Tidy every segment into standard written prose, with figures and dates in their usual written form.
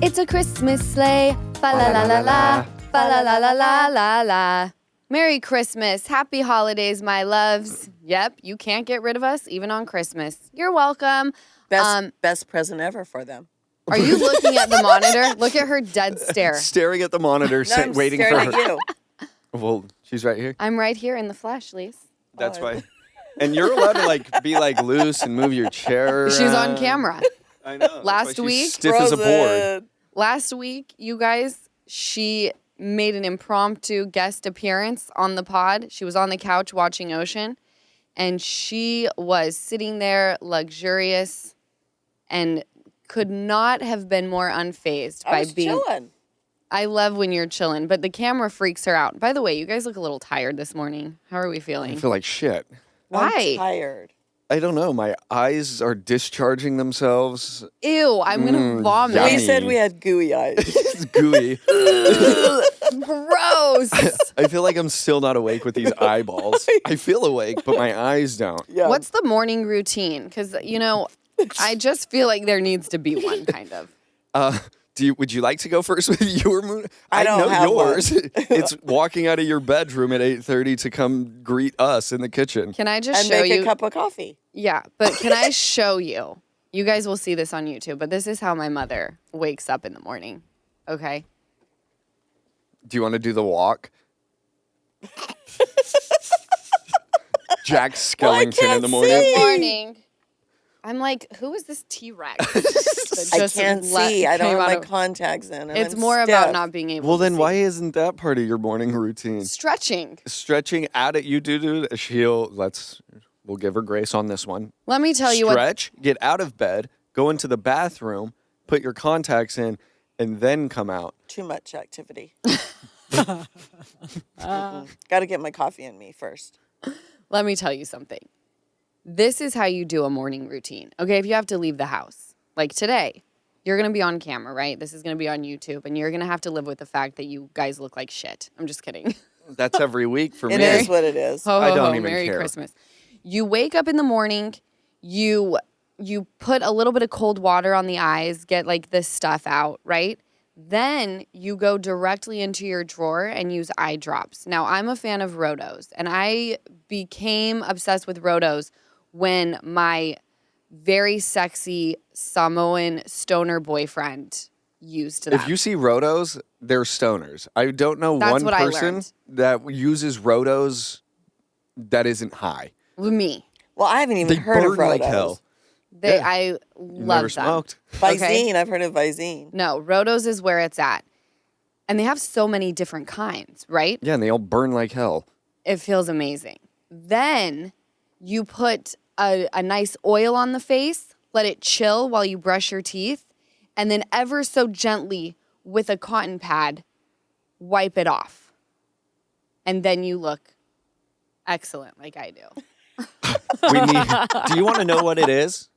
It's a Christmas sleigh. Fa la la la la. Fa la la la la la la. Merry Christmas. Happy holidays, my loves. Yep, you can't get rid of us even on Christmas. You're welcome. Best present ever for them. Are you looking at the monitor? Look at her dead stare. Staring at the monitor, I'm waiting for staring her. at you. Well, she's right here. I'm right here in the flesh, Lise. That's why. And you're allowed to be loose and move your chair around. She's on camera. I know. Last week, stiff as a board. Last week, you guys, she made an impromptu guest appearance on the pod. She was on the couch watching Ocean, and she was sitting there luxurious and could not have been more unfazed by being chilling. I love when you're chilling, but the camera freaks her out. By the way, you guys look a little tired this morning. How are we feeling? I feel like shit. Why? I'm tired. I don't know. My eyes are discharging themselves. Ew, I'm going to vomit. yummy. We said we had gooey eyes. It's gooey. Gross. I feel like I'm still not awake with these eyeballs. I feel awake, but my eyes don't. Yeah. What's the morning routine? Because, I just feel like there needs to be one, kind of. Would you like to go first with your mood? I don't know have yours. one. It's walking out of your bedroom at 8:30 to come greet us in the kitchen. Can I just and show make you? a cup of coffee. Yeah, but can I show you? You guys will see this on YouTube, but this is how my mother wakes up in the morning. Okay? Do you want to do the walk? Jack Skellington in the morning. see. Good morning. I'm like, who is this T-Rex? that I just can't see. I don't came have out my of- contacts in. And It's I'm more stiff. about not being able Well, to then see. why isn't that part of your morning routine? Stretching. Stretching at it, you do. We'll give her grace on this one. Let me tell you Stretch, get out of bed, go into the bathroom, put your contacts in, and then come out. Too much activity. Got to get my coffee in me first. Let me tell you something. This is how you do a morning routine. Okay, if you have to leave the house, like today, you're going to be on camera, right? This is going to be on YouTube, and you're going to have to live with the fact that you guys look like shit. I'm just kidding. That's every week for me. It is what it is. Ho, I ho, don't ho, even Merry care. Christmas. You wake up in the morning, you put a little bit of cold water on the eyes, get like this stuff out, right? Then you go directly into your drawer and use eye drops. Now, I'm a fan of Rotos, and I became obsessed with Rotos when my very sexy Samoan stoner boyfriend used them. If you see Rotos, they're stoners. I don't know That's one what I person learned. that uses Rotos that isn't high. With me, Well, I haven't even They heard of burn like Rotos. hell. I You love never them. smoked. Visine. Okay. I've heard of Visine. No, Rotos is where it's at. And they have so many different kinds, right? Yeah, and they all burn like hell. It feels amazing. Then you put a nice oil on the face, let it chill while you brush your teeth, and then ever so gently with a cotton pad, wipe it off. And then you look excellent like I do. Do you want to know what it is?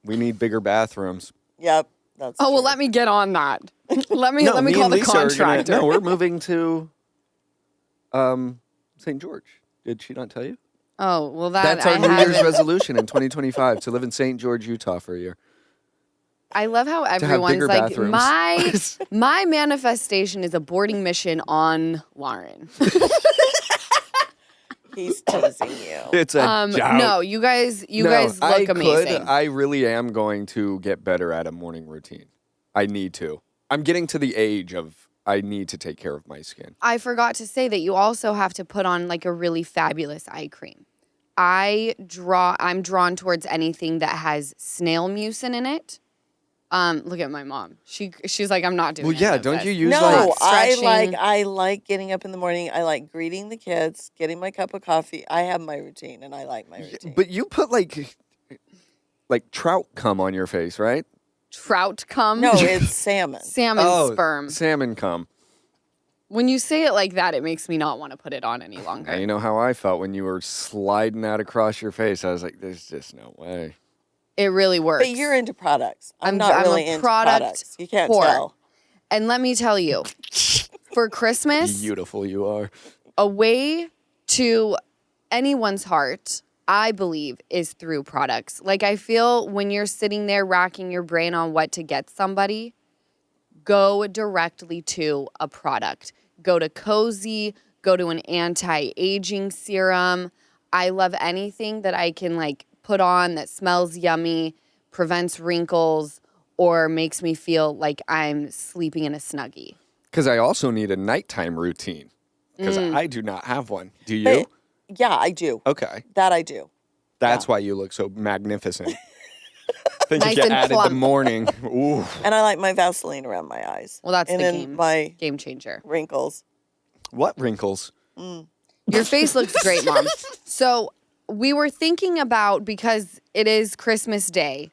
We need bigger bathrums. Yep. That's Oh, well, true. let me get on that. let me me call and the Lisa are gonna- contractor. no, we're moving to St. George. Did she not tell you? Oh, well, that That's our I New haven't. Year's resolution in 2025 to live in St. George, Utah for a year. I love how have everyone's bigger like, bathrooms. my manifestation is a boarding mission on Lauren. He's teasing you. It's a joke. No, you guys look amazing. I really am going to get better at a morning routine. I need to. I'm getting to the age of I need to take care of my skin. I forgot to say that you also have to put on like a really fabulous eye cream. I'm drawn towards anything that has snail mucin in it. Look at my mom. She's like, I'm not doing. Well, any yeah, of don't this. you use No, like stretching. I like getting up in the morning. I like greeting the kids, getting my cup of coffee. I have my routine, and I like my routine. but you put like trout cum on your face, right? trout cum? no, it's salmon. Salmon sperm. Salmon cum. When you say it like that, it makes me not want to put it on any longer. Now, you know how I felt when you were sliding that across your face. I was like, there's just no way. It really works. But you're into products. I'm I'm not really a into product products. You can't whore. tell. And let me tell you, for Christmas, Beautiful you are. a way to anyone's heart, I believe, is through products. Like, I feel when you're sitting there racking your brain on what to get somebody, go directly to a product. Go to Cozy, go to an anti-aging serum. I love anything that I can like put on that smells yummy, prevents wrinkles, or makes me feel like I'm sleeping in a Snuggie. Because I also need a nighttime routine. Because I do not have one. Do you? But, yeah, I do. Okay. That I do. That's why you look so magnificent. Think Nice if you and added plump. the morning. Ooh. And I like my Vaseline around my eyes. Well, that's and the then my game changer. wrinkles. What wrinkles? Your face looks great, Mom. So we were thinking about, because it is Christmas Day,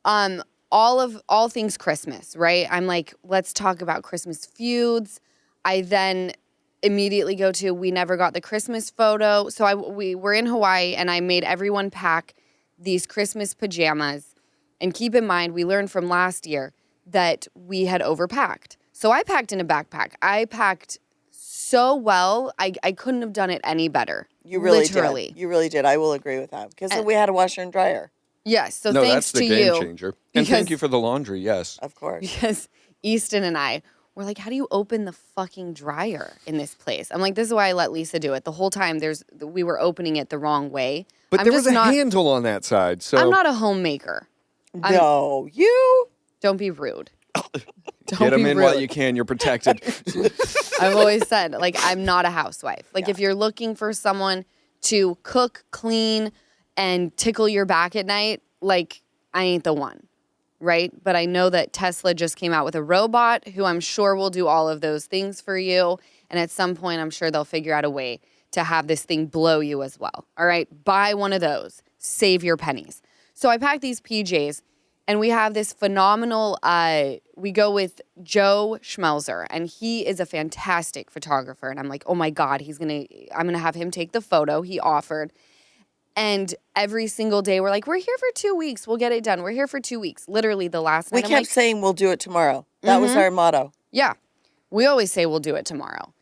all things Christmas, right? I'm like, let's talk about Christmas feuds. I then immediately go to, we never got the Christmas photo. So we were in Hawaii, and I made everyone pack these Christmas pajamas. And keep in mind, we learned from last year that we had overpacked. So I packed in a backpack. I packed so well, I couldn't have done it any better. You really Literally. did. You really did. I will agree with that. Because we had a washer and dryer. Yes. So No, thanks that's the to game you. changer. And thank you for the laundry, yes. Of course. Because Easton and I were like, how do you open the fucking dryer in this place? I'm like, this is why I let Lisa do it. The whole time we were opening it the wrong way. But I'm there just was a not, handle on that side. So I'm not a homemaker. No, you. Don't be rude. Don't get them be in rude. while you can. You're protected. I've always said, like, I'm not a housewife. Like, if you're looking for someone to cook, clean, and tickle your back at night, like, I ain't the one, right? But I know that Tesla just came out with a robot who I'm sure will do all of those things for you. And at some point, I'm sure they'll figure out a way to have this thing blow you as well. All right? Buy one of those. Save your pennies. So I packed these PJs. And we have this phenomenal, we go with Joe Schmelzer, and he is a fantastic photographer. And I'm like, oh my God, I'm going to have him take the photo he offered. And every single day we're like, we're here for 2 weeks. We'll get it done. We're here for 2 weeks. Literally the last night. We kept saying we'll do it tomorrow. That was our motto. Yeah. We always say we'll do it tomorrow.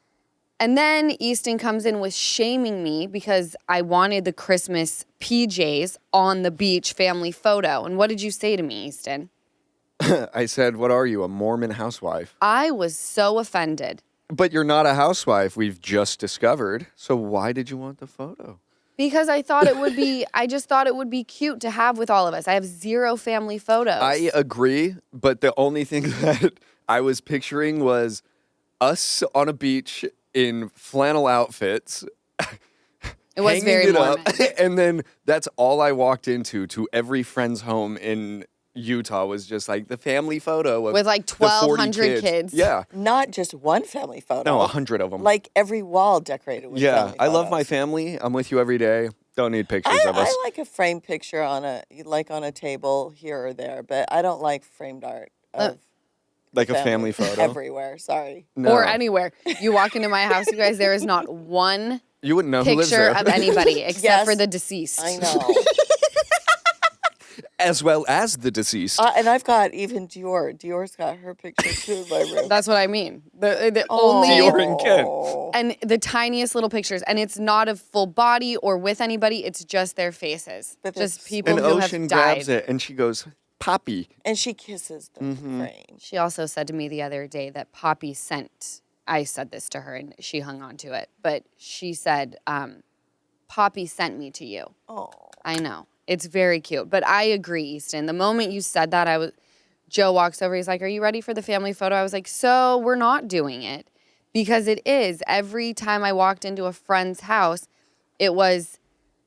And then Easton comes in with shaming me because I wanted the Christmas PJs on the beach family photo. And what did you say to me, Easton? I said, what are you, a Mormon housewife? I was so offended. But you're not a housewife, we've just discovered. So why did you want the photo? Because I thought it would be, I just thought it would be cute to have with all of us. I have 0 family photos. I agree, but the only thing that I was picturing was us on a beach in flannel outfits. It was very hanging it Mormon. up, and then that's all I walked into to every friend's home in Utah was just like the family photo of With like the 40 1,200 kids. Yeah. Not just one family photo. No, 100 of them. Like every wall decorated with yeah, family I love photos. my family. I'm with you every day. Don't need pictures of us. I like a framed picture on a table here or there, but I don't like framed art of Like a family photo. everywhere. Sorry. No. Or anywhere. You walk into my house, you guys, there is not one You wouldn't know who lives picture there. of anybody except Yes. for the deceased. I know. As well as the deceased. And I've got even Dior. Dior's got her picture too in my room. That's what I mean. The only Dior and Ken. and the tiniest little pictures, and it's not a full body or with anybody. It's just their faces, But just that's- people And who Ocean have died. grabs it and she goes, Poppy. And she kisses the frame. She also said to me the other day that Poppy sent. I said this to her, and she hung on to it. But she said, "Poppy sent me to you." Oh. I know. It's very cute. But I agree, Easton. The moment you said that, Joe walks over. He's like, "Are you ready for the family photo?" I was like, "So we're not doing it." Because it is. Every time I walked into a friend's house, it was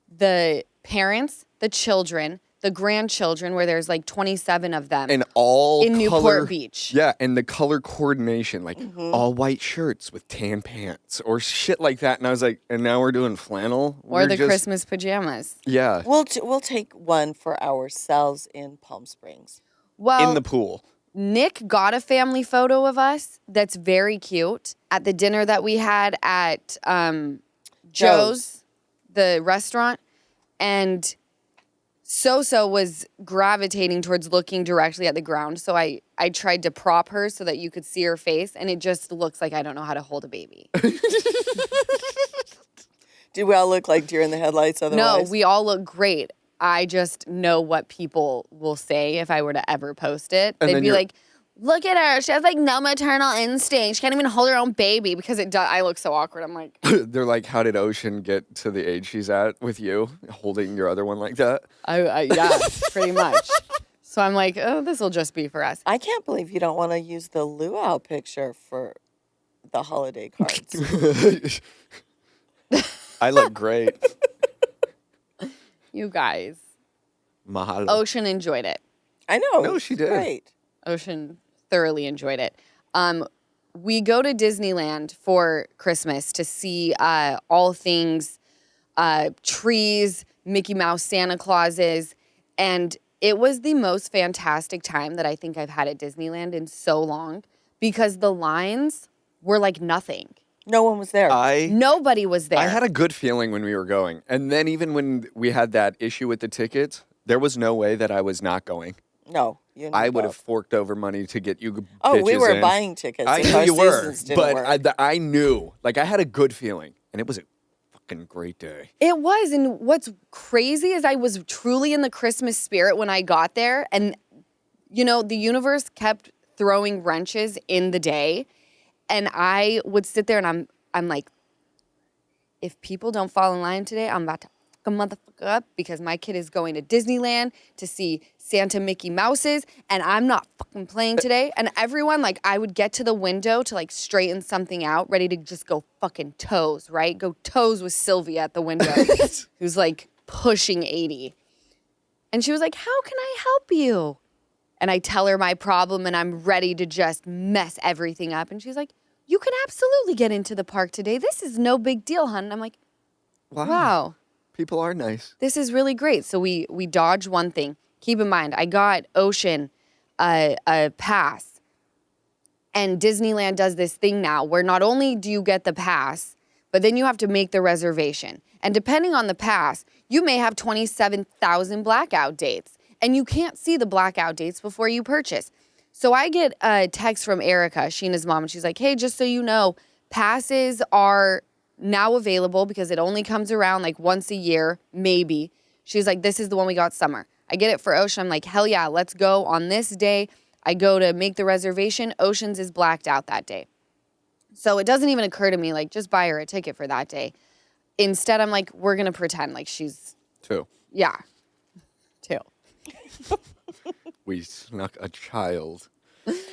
the parents, the children, the grandchildren, where there's like 27 of them. And all In Newport color, Beach. Yeah, and the color coordination, like all white shirts with tan pants or shit like that. And I was like, and now we're doing flannel? or We're the just- Christmas pajamas. Yeah, We'll take one for ourselves in Palm Springs. Well, in the pool. Nick got a family photo of us that's very cute at the dinner that we had at Joe's, the restaurant. And So was gravitating towards looking directly at the ground. So I tried to prop her so that you could see her face. And it just looks like I don't know how to hold a baby. Do we all look like deer in the headlights No, otherwise? we all look great. I just know what people will say if I were to ever post it. And They'd then be you're- like, look at her. She has like no maternal instinct. She can't even hold her own baby because it does. I look so awkward. I'm like, They're like, how did Ocean get to the age she's at with you, holding your other one like that? yeah, pretty much. So I'm like, oh, this will just be for us. I can't believe you don't want to use the luau picture for the holiday cards. I look great. You guys. Mahalo. Ocean enjoyed it. I know. No, she did. Great. Ocean thoroughly enjoyed it. We go to Disneyland for Christmas to see all things trees, Mickey Mouse, Santa Clauses, and it was the most fantastic time that I think I've had at Disneyland in so long because the lines were like nothing. No one was there. Nobody was there. I had a good feeling when we were going. And then even when we had that issue with the tickets, there was no way that I was not going. No. You and I me would have both. forked over money to get you Oh, we bitches were in. buying tickets. I and knew our you were, seasons didn't work. but I knew. Like, I had a good feeling. And it was a fucking great day. It was. And what's crazy is I was truly in the Christmas spirit when I got there. And, you know, the universe kept throwing wrenches in the day. And I would sit there and I'm like, if people don't fall in line today, I'm about to fuck a motherfucker up because my kid is going to Disneyland to see Santa Mickey Mouses and I'm not fucking playing today. And everyone, like, I would get to the window to like straighten something out, ready to just go fucking toes, right? Go toes with Sylvia at the window, who's like pushing 80. And she was like, how can I help you? And I tell her my problem and I'm ready to just mess everything up. And she's like, you can absolutely get into the park today. This is no big deal, hon. And I'm like, wow. People are nice. This is really great. So we dodged one thing. Keep in mind, I got Ocean a pass. And Disneyland does this thing now where not only do you get the pass, but then you have to make the reservation. And depending on the pass, you may have 27,000 blackout dates. And you can't see the blackout dates before you purchase. So I get a text from Erica, Sheena's mom, and she's like, hey, just so you know, passes are now available because it only comes around like once a year, maybe. She's like, this is the one we got summer. I get it for Ocean. I'm like, hell yeah, let's go on this day. I go to make the reservation. Ocean's is blacked out that day. So it doesn't even occur to me, like, just buy her a ticket for that day. Instead, I'm like, we're going to pretend like she's... 2. Yeah. 2. We snuck a child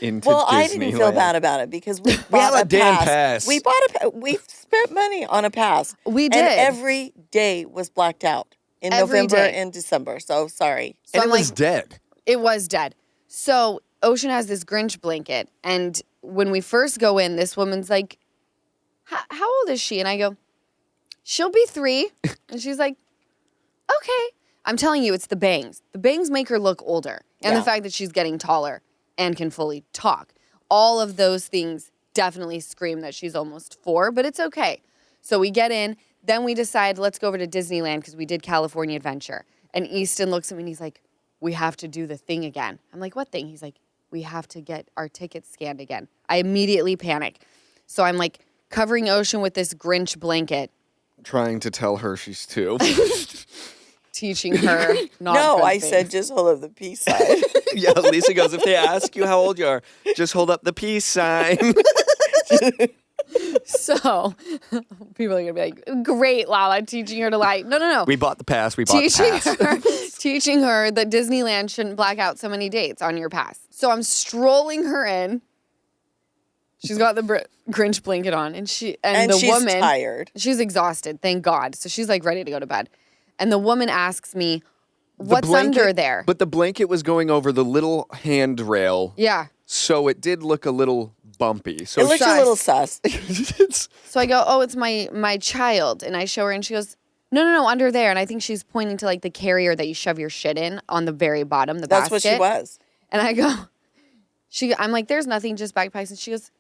into Well, Disneyland. I didn't feel bad about it because we bought had a damn pass. pass. We bought we spent money on a pass. We And did. every day was blacked out in Every November day. and December. So sorry. So And I'm it was like, dead. it was dead. So Ocean has this Grinch blanket. And when we first go in, this woman's like, how old is she? And I go, she'll be 3. And she's like, okay. I'm telling you, it's the bangs. The bangs make her look older. And the fact that she's getting taller and can fully talk. All of those things definitely scream that she's almost 4, but it's okay. So we get in. Then we decide, let's go over to Disneyland because we did California Adventure. And Easton looks at me and he's like, we have to do the thing again. I'm like, what thing? He's like, we have to get our tickets scanned again. I immediately panic. So I'm like covering Ocean with this Grinch blanket. Trying to tell her she's 2. Teaching her not No, good I things. said just hold up the peace sign. Yeah, Lisa goes, if they ask you how old you are, just hold up the peace sign. So people are gonna be like, great, Lala, teaching her to lie. No. We bought the pass. We bought the pass. Teaching her that Disneyland shouldn't black out so many dates on your pass. So I'm strolling her in. She's got the Grinch blanket on, and the she's woman tired. She's exhausted, thank God. So she's like ready to go to bed. And the woman asks me, what's under there? But the blanket was going over the little handrail. Yeah. So it did look a little bumpy. So It looks a little sus. So I go, oh, it's my child. And I show her and she goes, no, under there. And I think she's pointing to like the carrier that you shove your shit in on the very bottom, the That's basket. what she was. And I go, I'm like, there's nothing, just backpacks. And she goes,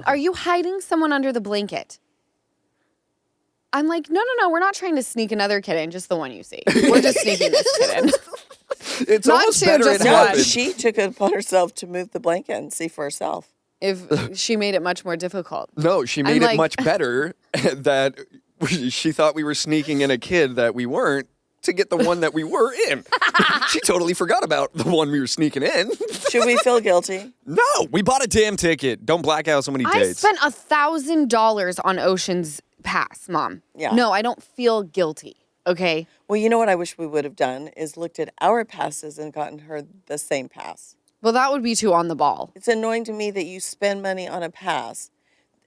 are you hiding someone under the blanket? I'm like, no, we're not trying to sneak another kid in, just the one you see. We're just sneaking this kid in. It's Not almost two, better just it one. No, happened. she took it upon herself to move the blanket and see for herself. If she made it much more difficult. No, she made I'm it like- much better that she thought we were sneaking in a kid that we weren't to get the one that we were in. She totally forgot about the one we were sneaking in. Should we feel guilty? No, we bought a damn ticket. Don't black out so many I dates. spent $1,000 on Ocean's Pass, Mom. Yeah. No, I don't feel guilty. Okay. Well, you know what I wish we would have done is looked at our passes and gotten her the same pass. Well, that would be too on the ball. It's annoying to me that you spend money on a pass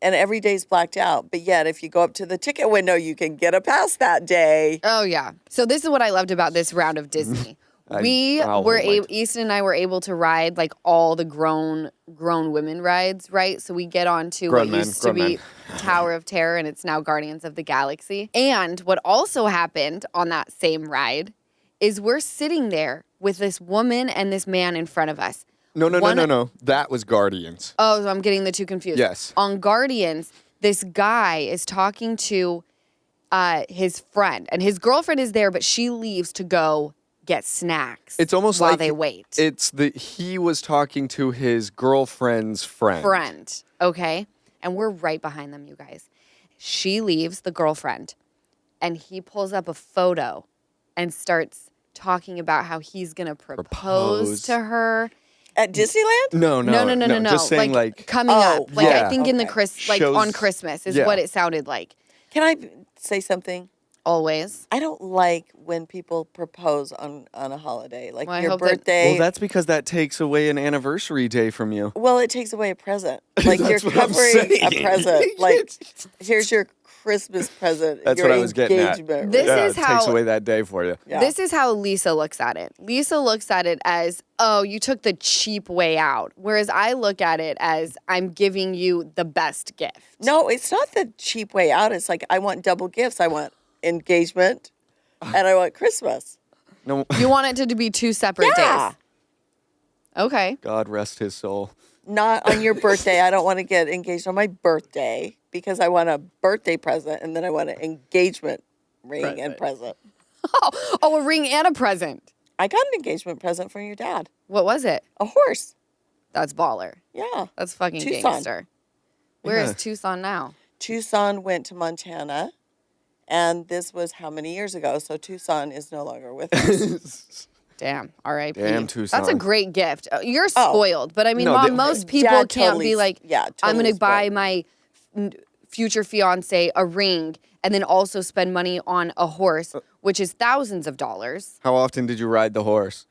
and every day's blacked out, but yet if you go up to the ticket window, you can get a pass that day. Oh, yeah. So this is what I loved about this round of Disney. Easton and I were able to ride like all the grown women rides, right? So we get on to what used to be Tower of Terror and it's now Guardians of the Galaxy. And what also happened on that same ride is we're sitting there with this woman and this man in front of us. No. That was Guardians. Oh, so I'm getting the two confused. Yes. On Guardians, this guy is talking to his friend, and his girlfriend is there, but she leaves to go get snacks. It's almost while like they wait. He was talking to his girlfriend's friend. Okay? And we're right behind them, you guys. She leaves, the girlfriend, and he pulls up a photo and starts talking about how he's going to propose to her. At Disneyland? No. Just saying like coming up. Like yeah. I think in the on Christmas is what it sounded like. Can I say something? Always. I don't like when people propose on a holiday, like Well, I your hope that- birthday. Well, that's because that takes away an anniversary day from you. Well, it takes away a present. Like you're That's what I'm covering a saying. present. Like here's your Christmas present. That's your what I was getting at. engagement This ring. is it how- takes away that day for you. Yeah. This is how Lisa looks at it. Lisa looks at it as, oh, you took the cheap way out. Whereas I look at it as I'm giving you the best gift. No, it's not the cheap way out. It's like I want double gifts. I want engagement and I want Christmas. No, You want it to be two separate Yeah. days. Okay. God rest his soul. Not on your birthday. I don't want to get engaged on my birthday because I want a birthday present and then I want an engagement ring and present. Oh, a ring and a present. I got an engagement present from your dad. What was it? A horse. That's baller. Yeah. That's fucking Tucson. gangster. Where is Yeah. Tucson now? Tucson went to Montana. And this was how many years ago? So Tucson is no longer with us. Damn. R.I.P. Damn, Tucson. That's a great gift. You're spoiled. But I mean, No, Mom, they- most people Dad can't totally- be like, yeah, I'm totally going to buy spoiled. my future fiance a ring and then also spend money on a horse, which is thousands of dollars. How often did you ride the horse?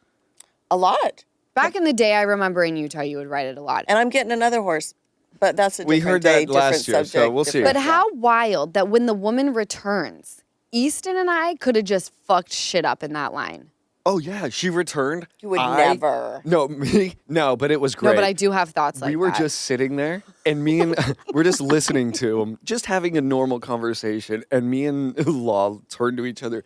A lot. Back in the day, I remember in Utah, you would ride it a lot. And I'm getting another horse. But that's a We different heard day, that last different year, so subject, we'll see. different- But how wild that when the woman returns, Easton and I could have just fucked shit up in that line. Oh yeah, she returned. You would never. No, me. No, but it was great. No, but I do have thoughts like that. We were just sitting there, and me and we're just listening to him, just having a normal conversation. And me and Lala turned to each other,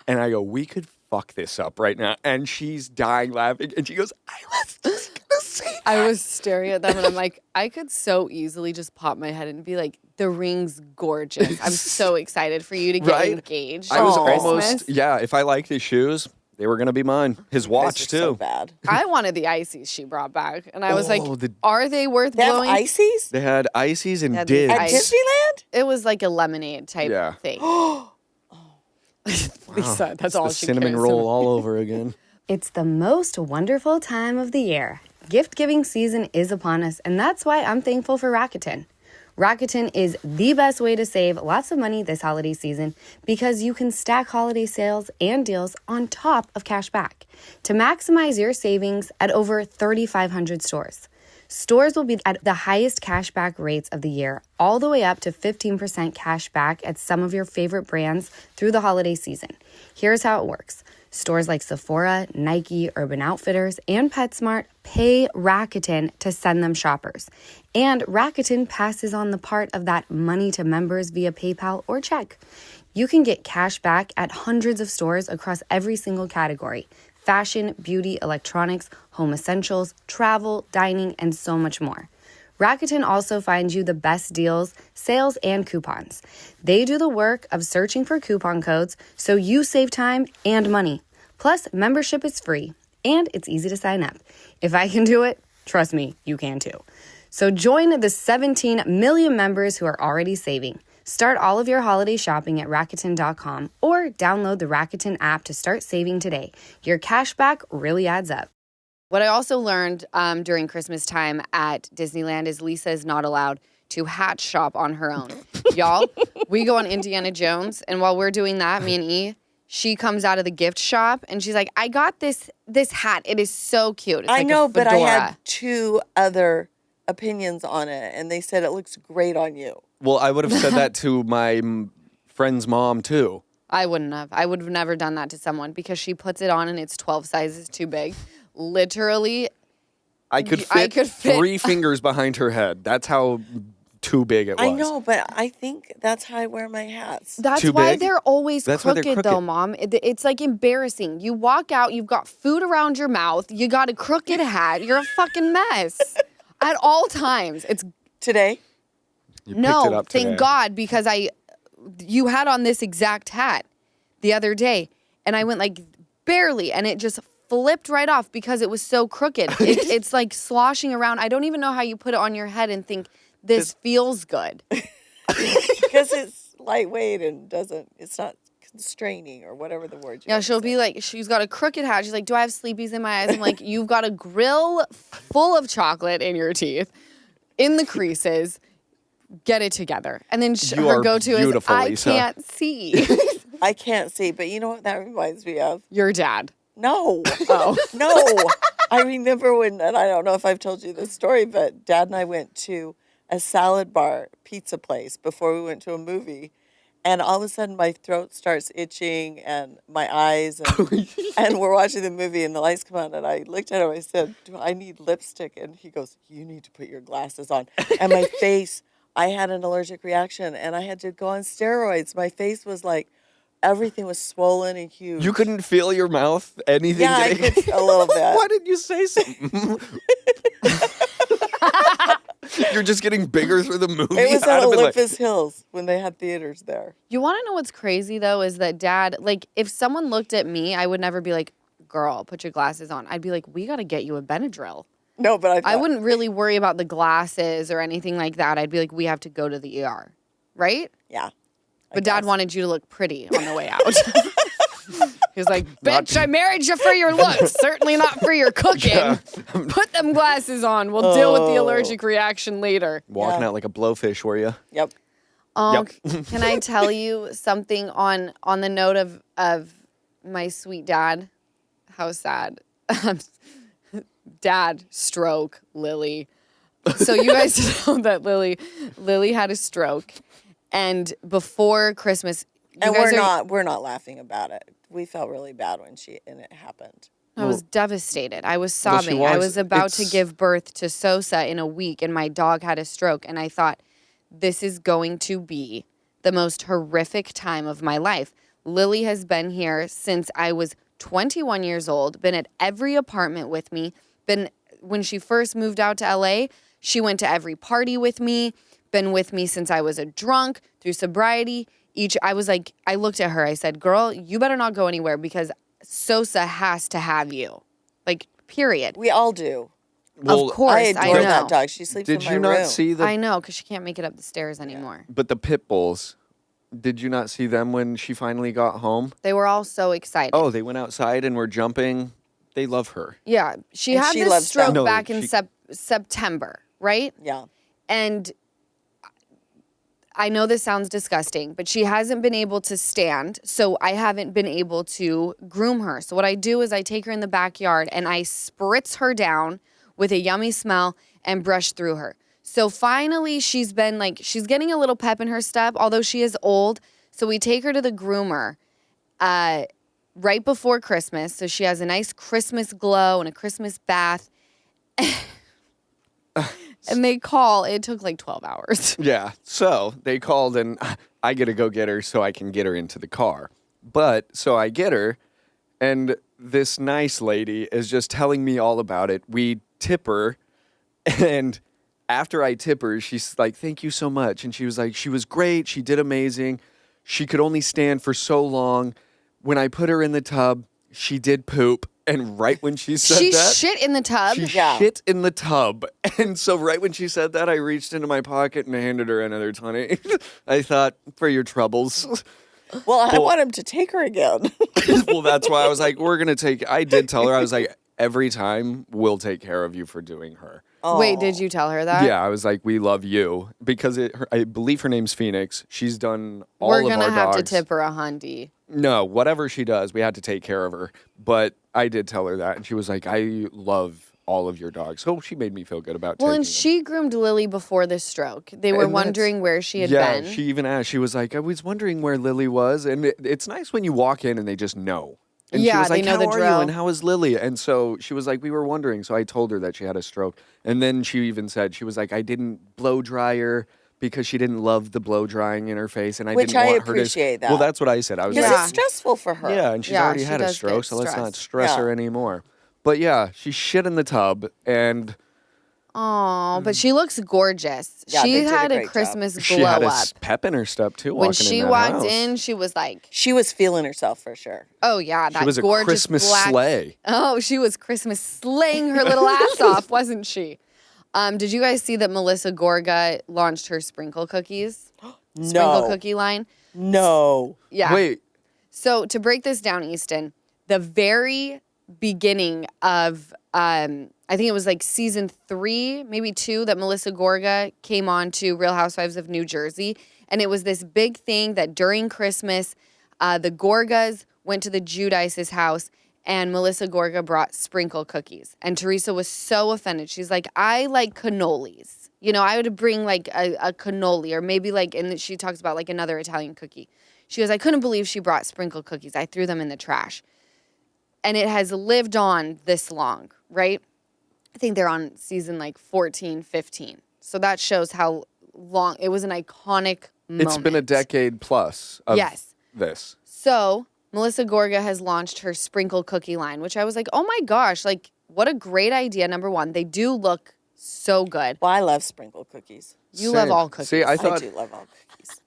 and I go, "We could fuck this up right now." And she's dying laughing, and she goes, "I was just gonna say that." I was staring at them and I'm like, I could so easily just pop my head and be like, the ring's gorgeous. I'm so excited for you to get Right? engaged. I was for Christmas. almost, yeah. If I liked his shoes, they were gonna be mine. His This watch is too. so bad. I wanted the ices she brought back. And I was Oh, like, are they worth They have blowing? ices They had ices and Had these dids. at ice- Disneyland? It was like a lemonade type Yeah. thing. Lisa, that's all the she cinnamon cares roll about. all over again. It's the most wonderful time of the year. Gift giving season is upon us, and that's why I'm thankful for Rakuten. Rakuten is the best way to save lots of money this holiday season because you can stack holiday sales and deals on top of cash back to maximize your savings at over 3,500 stores. Stores will be at the highest cash back rates of the year, all the way up to 15% cash back at some of your favorite brands through the holiday season. Here's how it works. Stores like Sephora, Nike, Urban Outfitters, and PetSmart pay Rakuten to send them shoppers. And Rakuten passes on the part of that money to members via PayPal or check. You can get cash back at hundreds of stores across every single category: fashion, beauty, electronics, home essentials, travel, dining, and so much more. Rakuten also finds you the best deals, sales, and coupons. They do the work of searching for coupon codes so you save time and money. Plus, membership is free and it's easy to sign up. If I can do it, trust me, you can too. So join the 17 million members who are already saving. Start all of your holiday shopping at Rakuten.com or download the Rakuten app to start saving today. Your cash back really adds up. What I also learned during Christmas time at Disneyland is Lisa is not allowed to hat shop on her own. Y'all, we go on Indiana Jones, and while we're doing that, me and E, she comes out of the gift shop, and she's like, I got this hat. It is so cute. It's I like know, a but I fedora. had 2 other opinions on it, and they said it looks great on you. Well, I would have said that to my friend's mom, too. I wouldn't have. I would have never done that to someone because she puts it on and it's 12 sizes too big. Literally, I could I fit, could fit- 3 fingers behind her head. That's how too big it was. I know, but I think that's how I wear my hats. that's Too why big? they're always That's why they're crooked, though, crooked. Mom. It's like embarrassing. You walk out, you've got food around your mouth, you got a crooked hat. You're a fucking mess at all times. It's Today, You picked it no, up thank today. God, because you had on this exact hat the other day, and I went like barely, and it just flipped right off because it was so crooked. It's like sloshing around. I don't even know how you put it on your head and think this feels good. because it's lightweight and it's not constraining or whatever the word you Yeah, want to she'll say. be like, she's got a crooked hat. She's like, do I have sleepies in my eyes? I'm like, you've got a grill full of chocolate in your teeth, in the creases. Get it together. And then You her are go-to is, beautiful, I Lisa." can't see. I can't see, but you know what that reminds me of? Your dad. No. Oh. No. I remember when, and I don't know if I've told you this story, but Dad and I went to a salad bar pizza place before we went to a movie. And all of a sudden my throat starts itching and my eyes, and we're watching the movie and the lights come on. And I looked at him, I said, do I need lipstick? And he goes, you need to put your glasses on. And my face, I had an allergic reaction and I had to go on steroids. My face was like, everything was swollen and huge. You couldn't feel your mouth? Anything? Yeah, I getting- could a little bit. Why didn't you say something? You're just getting bigger through the movie. It was I'd at have been like, Olympus Hills when they had theaters there. You want to know what's crazy, though, is that Dad, like, if someone looked at me, I would never be like, girl, put your glasses on. I'd be like, we got to get you a Benadryl. No, but I wouldn't really worry about the glasses or anything like that. I'd be like, we have to go to the ER, right? Yeah. But Dad wanted you to look pretty on the way out. He was like, bitch, I married you for your looks, certainly not for your cooking. Yeah. Put them glasses on. We'll deal with the allergic reaction later. walking Yeah. out like a blowfish, were you? Yep. Oh, Yep. can I tell you something on the note of my sweet dad? How sad. Dad, stroke, Lily. So you guys know that Lily had a stroke, and before Christmas, you And guys we're not laughing about it. We felt really bad when it happened. I was devastated. I was Well, she sobbing. I was. was about to It's- give birth to Sosa in a week, and my dog had a stroke. And I thought, this is going to be the most horrific time of my life. Lily has been here since I was 21 years old, been at every apartment with me, when she first moved out to LA, she went to every party with me, been with me since I was a drunk, through sobriety. I looked at her, I said, girl, you better not go anywhere because Sosa has to have you. Like, period. We all do. Of course, I I adore know. that dog. She sleeps in Did my you not room. see the? I know, because she can't make it up the stairs anymore. But the pit bulls. Did you not see them when she finally got home? They were all so excited. Oh, they went outside and were jumping. They love her. Yeah, she And had she this loves stroke them. No, back in she- September, right? Yeah. And I know this sounds disgusting, but she hasn't been able to stand, so I haven't been able to groom her. So what I do is I take her in the backyard and I spritz her down with a yummy smell and brush through her. So finally she's getting a little pep in her step, although she is old. So we take her to the groomer right before Christmas. So she has a nice Christmas glow and a Christmas bath. And they call. It took like 12 hours. Yeah. So they called and I get to go get her so I can get her into the car. But so I get her and this nice lady is just telling me all about it. We tip her and after I tip her, she's like, thank you so much. And she was like, she was great. She did amazing. She could only stand for so long. When I put her in the tub, she did poop. And right when she said She that, shit in the tub. she Yeah. shit in the tub. And so right when she said that, I reached into my pocket and handed her another 20. I thought, for your troubles. Well, I want him to take her again. Well, that's why I was like, I did tell her, I was like, every time we'll take care of you for doing her. Wait, did you tell her that? Yeah, I was like, we love you. Because I believe her name's Phoenix. She's done all We're of gonna our have dogs. to tip her a hundy. No, whatever she does, we had to take care of her. But I did tell her that. And she was like, I love all of your dogs. So she made me feel good about Well, taking and them. she groomed Lily before the stroke. They were And that's- wondering where she had Yeah, been. she even asked. She was like, I was wondering where Lily was. And it's nice when you walk in and they just know. And she Yeah, was they like, know how the are drill. you? And how is Lily? And so she was like, we were wondering. So I told her that she had a stroke. And then she even said, she was like, I didn't blow dry her because she didn't love the blow drying in her face. And I Which didn't I want her appreciate to. that. Well, that's what I said. I was Because like, it's stressful for her. yeah, and she's Yeah, already she had a does stroke, get so let's not stressed. stress Yeah. her anymore. But yeah, she shit in the tub, and Oh, but she looks gorgeous. Yeah, she they did a had a great job. Christmas glow she had a up. pep in her step too. When walking she in that walked house. in, she was like, She was feeling herself for sure. "Oh yeah, that she was a gorgeous Christmas black." sleigh. Oh, she was Christmas slaying her little ass off, wasn't she? Did you guys see that Melissa Gorga launched her sprinkle cookies? Sprinkle No. cookie line. No. Yeah. Wait, So to break this down, Easton, the very beginning of I think it was like season 3, maybe 2, that Melissa Gorga came on to Real Housewives of New Jersey. And it was this big thing that during Christmas, the Gorgas went to the Judice's house and Melissa Gorga brought sprinkle cookies. And Teresa was so offended. She's like, I like cannolis. You know, I would bring like a cannoli or maybe like, and she talks about like another Italian cookie. She goes, I couldn't believe she brought sprinkle cookies. I threw them in the trash. And it has lived on this long, right? I think they're on season like 14, 15. So that shows how long, it was an iconic moment. it's been a decade plus of Yes. this. So Melissa Gorga has launched her sprinkle cookie line, which I was like, oh my gosh, like what a great idea, number one. They do look so good. Well, I love sprinkle cookies. You love Same. all cookies. See, I I thought do love all cookies.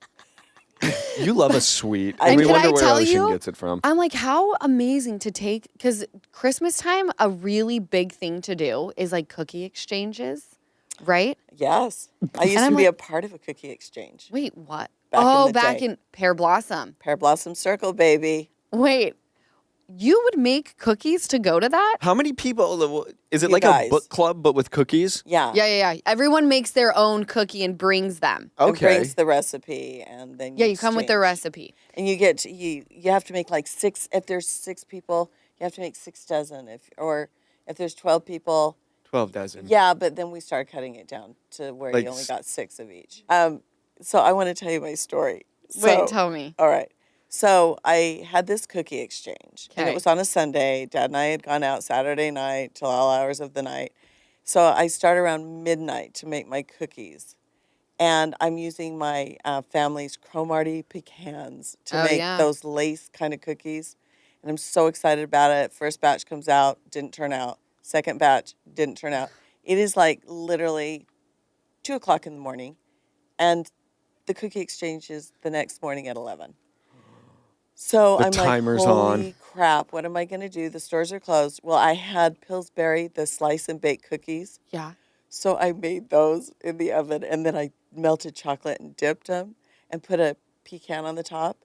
you love a sweet. And And we can wonder I where tell Ocean you- gets it from. I'm like, how amazing to take, because Christmas time, a really big thing to do is like cookie exchanges, right? Yes. I used I'm to be like- a part of a cookie exchange. Wait, what? Back in the back day. in Pear Blossom. Pear Blossom Circle, baby. Wait, you would make cookies to go to that? How many people? Is it You like guys. a book club but with cookies? Yeah. Yeah. Everyone makes their own cookie and brings them. It Okay. brings the recipe and then Yeah, you come with the exchange. recipe. And you get to, you have to make like 6 if there's 6 people, you have to make 6 dozen if there's 12 people. 12 dozen. Yeah, but then we start cutting it down to where Like you only s- got 6 of each. So I want to tell you my story. Wait, So- tell me. All right. So I had this cookie exchange, and Okay. it was on a Sunday. Dad and I had gone out Saturday night till all hours of the night. So I start around midnight to make my cookies, and I'm using my family's Cromartie pecans to Oh, make yeah. those lace kind of cookies, and I'm so excited about it. First batch comes out, didn't turn out. Second batch didn't turn out. It is like literally 2:00 in the morning, and the cookie exchange is the next morning at 11. So The I'm timer's like, on. holy crap, what am I going to do? The stores are closed. Well, I had Pillsbury, the slice and bake cookies. Yeah. So I made those in the oven, and then I melted chocolate and dipped them and put a pecan on the top.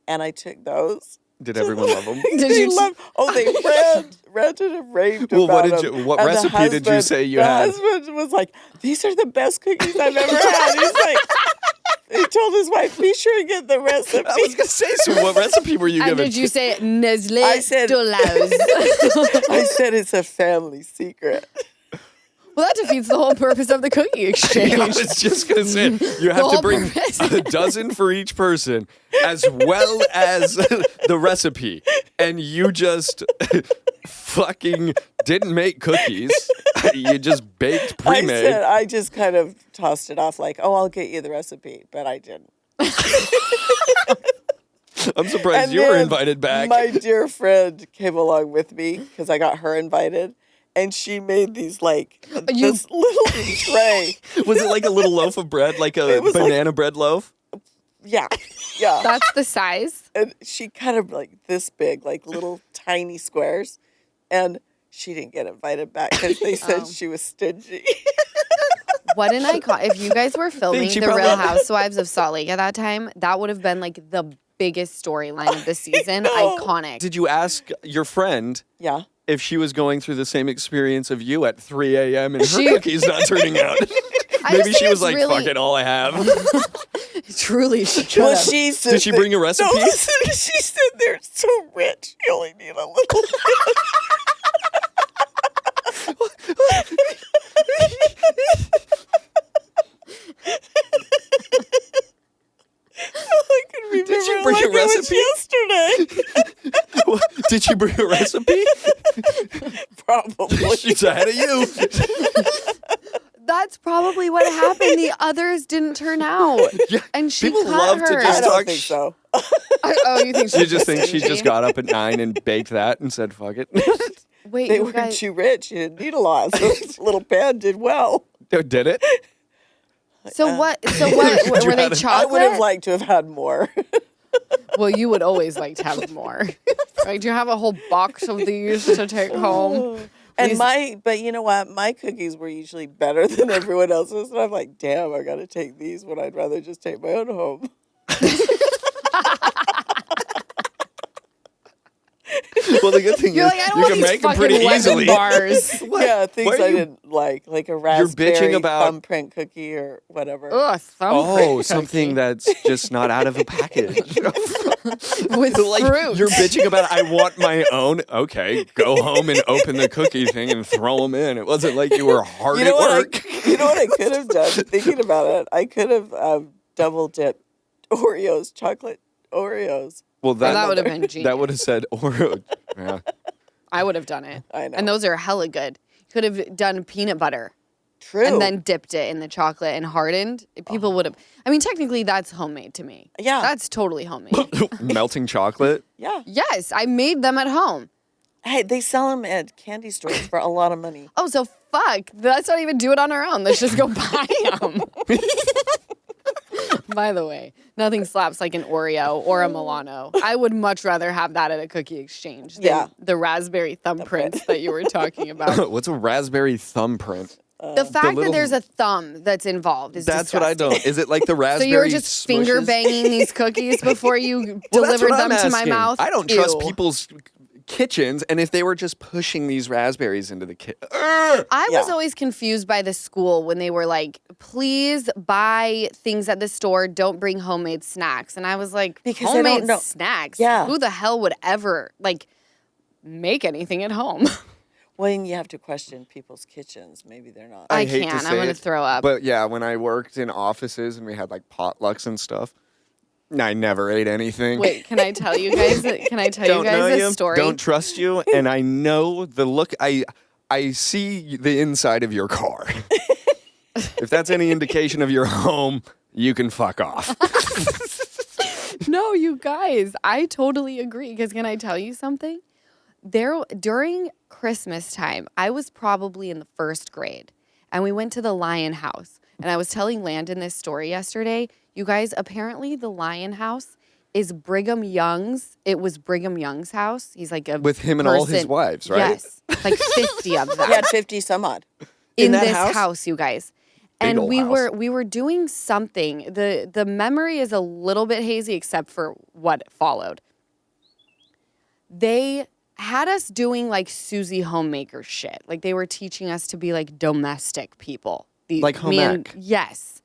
And I took those. Did everyone love them? Did They you- ranted and raved Well, what about did them. you- what And the recipe did you say you had? The husband was like, these are the best cookies I've ever had. He's like, he told his wife, be sure to get the recipe. I was gonna say, so what recipe were you And giving? did you say Nestle I said- Dolaus? I said it's a family secret. Well, that defeats the whole purpose of the cookie exchange. I was just gonna say you have to whole bring purpose. a dozen for each person, as well as the recipe, and you just fucking didn't make cookies. You just baked pre-made. I just kind of tossed it off like, oh, I'll get you the recipe, but I didn't. I'm surprised And you were then invited back. My dear friend came along with me because I got her invited, and she made these like this little tray. Was it like a little loaf of bread, like a It was like- banana bread loaf? Yeah. That's the size. And she cut them like this big, like little tiny squares. and she didn't get invited back because they said she was stingy. What an icon. If you guys were filming she The probably- Real Housewives of Salt Lake at that time, that would have been like the biggest storyline of the season. Iconic. Did you ask your friend Yeah. if she was going through the same experience of you at 3 a.m. and her cookies not turning out? I Maybe just she think was it's like, really- fuck it, all I have. Truly, she could Well, have. she said Did she bring a recipe? No, listen, she said they're so rich, you only need a little. I can remember Did she bring like a it was recipe? yesterday. Did she bring a recipe? Probably. She's ahead of you. That's probably what happened. The others didn't turn out. Yeah, And she people cut love to her. just I don't talk think so. Oh, you think You just think she stingy? just got up at 9 and baked that and said, fuck it. Wait, They you were guys, too rich. You didn't need a lot. So this little pan did well. Did it? so what? So what? Could you Were they add it? chocolate? I would have liked to have had more. Well, you would always like to have more. Like, do you have a whole box of these to take home? And These- but you know what? My cookies were usually better than everyone else's. And I'm like, damn, I got to take these when I'd rather just take my own home. Well, the good thing You're is like, I don't you want can these make them fucking pretty lemon easily. bars. Yeah, things Why are I you- didn't like a raspberry bitching about- thumbprint cookie or whatever. Ugh, Oh, something that's just not out of a package. with Like, fruit. you're bitching about, I want my own. Okay, go home and open the cookie thing and throw them in. It wasn't like you were hard You know at what? work. You know what I could have done? Thinking about it, I could have double dipped Oreos, chocolate Oreos. Well, that would have been genius. That would have said Oreo. Yeah. I would have done it. I know. And those are hella good. Could have done peanut butter True. and then dipped it in the chocolate and hardened. People would have. I mean, technically, that's homemade to me. Yeah. That's totally homemade. Melting chocolate. yeah. Yes, I made them at home. Hey, they sell them at candy stores for a lot of money. Oh, so fuck. Let's not even do it on our own. Let's just go buy them. By the way, nothing slaps like an Oreo or a Milano. I would much rather have that at a cookie exchange than Yeah. the raspberry thumbprints that you were talking about. What's a raspberry thumbprint? The fact that little- there's a thumb that's involved is That's what I disgusting. don't. Is it like the So raspberry? you were just finger smushes? banging these cookies before you Well, that's delivered what them I'm to my asking. mouth? I don't trust Ew. people's kitchens, and if they were just pushing these raspberries into the kitchen. I was Yeah. always confused by the school when they were like, please buy things at the store, don't bring homemade snacks. And I was like, Because they don't homemade know- snacks? Yeah. Who the hell would ever like make anything at home? Well, and you have to question people's kitchens. Maybe they're not. I hate to can't. I'm say gonna it, throw up. But yeah, when I worked in offices and we had like potlucks and stuff, I never ate anything. Wait, can I tell you guys? Can I tell Don't you know guys you, a story? don't trust you, and I know the look. I see the inside of your car. If that's any indication of your home, you can fuck off. No, you guys, I totally agree. Because can I tell you something? During Christmas time, I was probably in the first grade, and we went to the Lion House. And I was telling Landon this story yesterday. You guys, apparently the Lion House is Brigham Young's. It was Brigham Young's house. He's like a With him and all his person- wives, right? Yes, like 50 of them He had 50 some odd. In that this house? house, you guys. Big And ol' we house. were doing something. The memory is a little bit hazy except for what followed. They had us doing like Susie homemaker shit. Like they were teaching us to be like domestic people. Like home ec. Yes.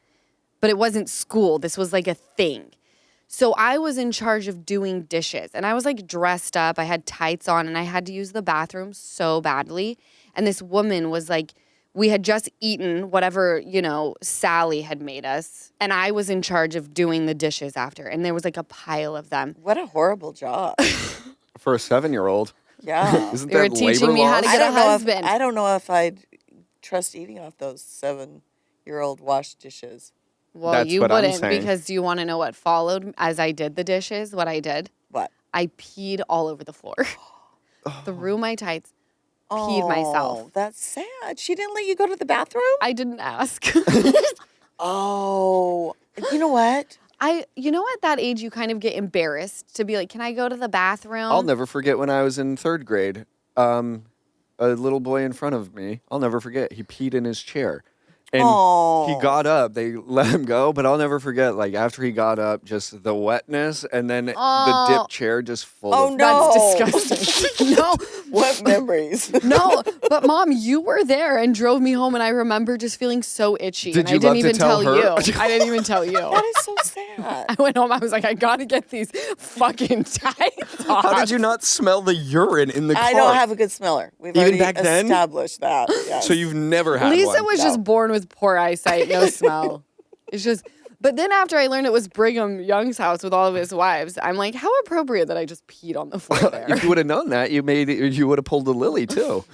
But it wasn't school. This was like a thing. So I was in charge of doing dishes and I was like dressed up. I had tights on and I had to use the bathroom so badly. And this woman was like, we had just eaten whatever, Sally had made us. And I was in charge of doing the dishes after. And there was like a pile of them. What a horrible job. For a 7-year-old. Yeah. Isn't They were that teaching labor me how laws? to get a husband. I don't know if I'd trust eating off those 7-year-old washed dishes. Well, That's you what I'm wouldn't saying. because do you want to know what followed as I did the dishes? What I did? What? I peed all over the floor. Through my tights. Peed myself. Oh, that's sad. She didn't let you go to the bathroom? I didn't ask. Oh, you know what? At that age, you kind of get embarrassed to be like, can I go to the bathroom? I'll never forget when I was in 3rd grade. a little boy in front of me. I'll never forget. He peed in his chair. And Oh. he got up. They let him go, but I'll never forget, like, after he got up, just the wetness and then the dip chair just full Oh, of... no. That's disgusting. No. What memories? No, but Mom, you were there and drove me home, and I remember just feeling so itchy. Did and you I didn't love to even tell her? you. I didn't even tell you. That is so sad. I went home. I was like, I gotta get these fucking tights off. How did you not smell the urine in the car? I don't have a good smeller. We've Even already back then? established that. Yes. So you've never had Lisa one? was just born with poor eyesight, no smell. It's just. But then after I learned it was Brigham Young's house with all of his wives, I'm like, how appropriate that I just peed on the floor there. If you would have known that, you would have pulled a Lily too.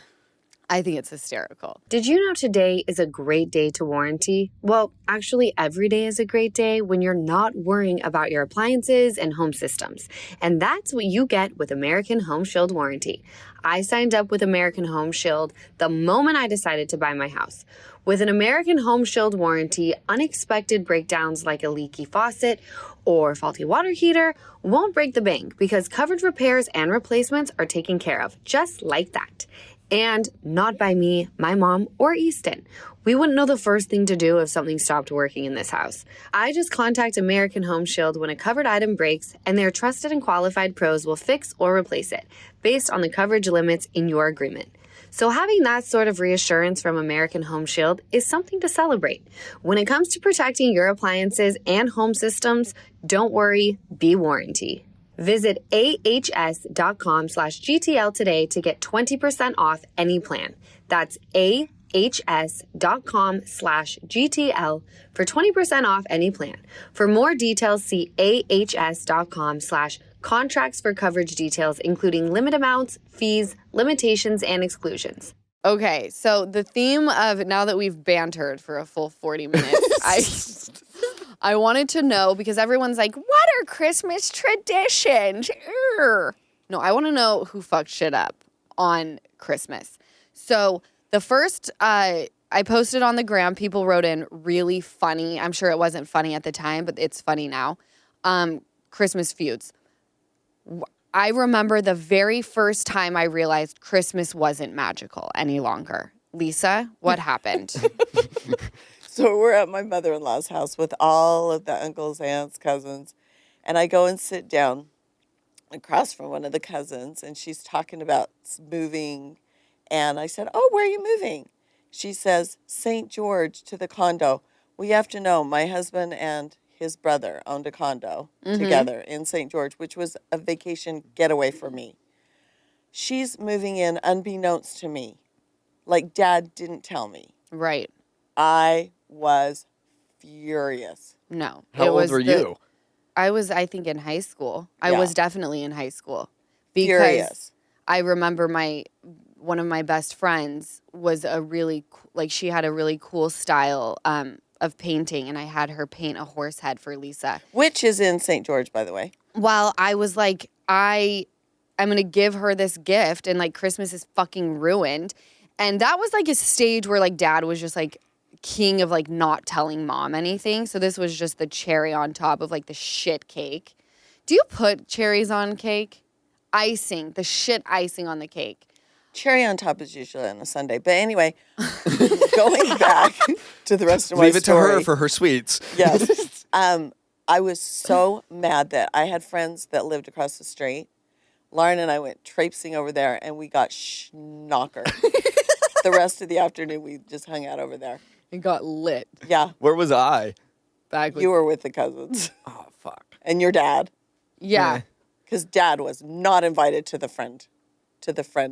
I think it's hysterical. Did you know today is a great day to warranty? Well, actually, every day is a great day when you're not worrying about your appliances and home systems. And that's what you get with American Home Shield Warranty. I signed up with American Home Shield the moment I decided to buy my house. With an American Home Shield warranty, unexpected breakdowns like a leaky faucet or faulty water heater won't break the bank because covered repairs and replacements are taken care of, just like that. And not by me, my mom, or Easton. We wouldn't know the first thing to do if something stopped working in this house. I just contact American Home Shield when a covered item breaks, and their trusted and qualified pros will fix or replace it based on the coverage limits in your agreement. So having that sort of reassurance from American Home Shield is something to celebrate. When it comes to protecting your appliances and home systems, don't worry, be warranty. Visit ahs.com/GTL today to get 20% off any plan. That's ahs.com/GTL for 20% off any plan. For more details, see ahs.com/contracts for coverage details, including limit amounts, fees, limitations, and exclusions. Okay, so the theme of now that we've bantered for a full 40 minutes, I wanted to know, because everyone's like, what are Christmas traditions? Urgh. No, I want to know who fucked shit up on Christmas. So the first, I posted on the gram, people wrote in really funny. I'm sure it wasn't funny at the time, but it's funny now. Christmas feuds. I remember the very first time I realized Christmas wasn't magical any longer. Lisa, what happened? So we're at my mother-in-law's house with all of the uncles, aunts, cousins, and I go and sit down across from one of the cousins, and she's talking about moving, and I said, oh, where are you moving? She says, St. George to the condo. Well, you have to know, my husband and his brother owned a condo together in St. George, which was a vacation getaway for me. She's moving in unbeknownst to me. Like, Dad didn't tell me. Right. I was furious. No. How old were you? I was, I think, in high school. I Yeah. was definitely in high school. Because Furious. I remember one of my best friends was she had a really cool style of painting, and I had her paint a horse head for Lisa. Which is in St. George, by the way. Well, I was like, I'm going to give her this gift, and like Christmas is fucking ruined. And that was like a stage where like Dad was just like king of like not telling Mom anything. So this was just the cherry on top of like the shit cake. Do you put cherries on cake? Icing, the shit icing on the cake. Cherry on top is usually on a Sunday. But anyway, going back to the rest of my Leave it story. to her for her sweets. Yes. I was so mad that I had friends that lived across the street. Lauren and I went traipsing over there, and we got schnocker. The rest of the afternoon, we just hung out over there. It got lit. Yeah, Where was I? Back with, you were with the cousins Oh, fuck. and your dad, yeah. because Dad was not invited to the friend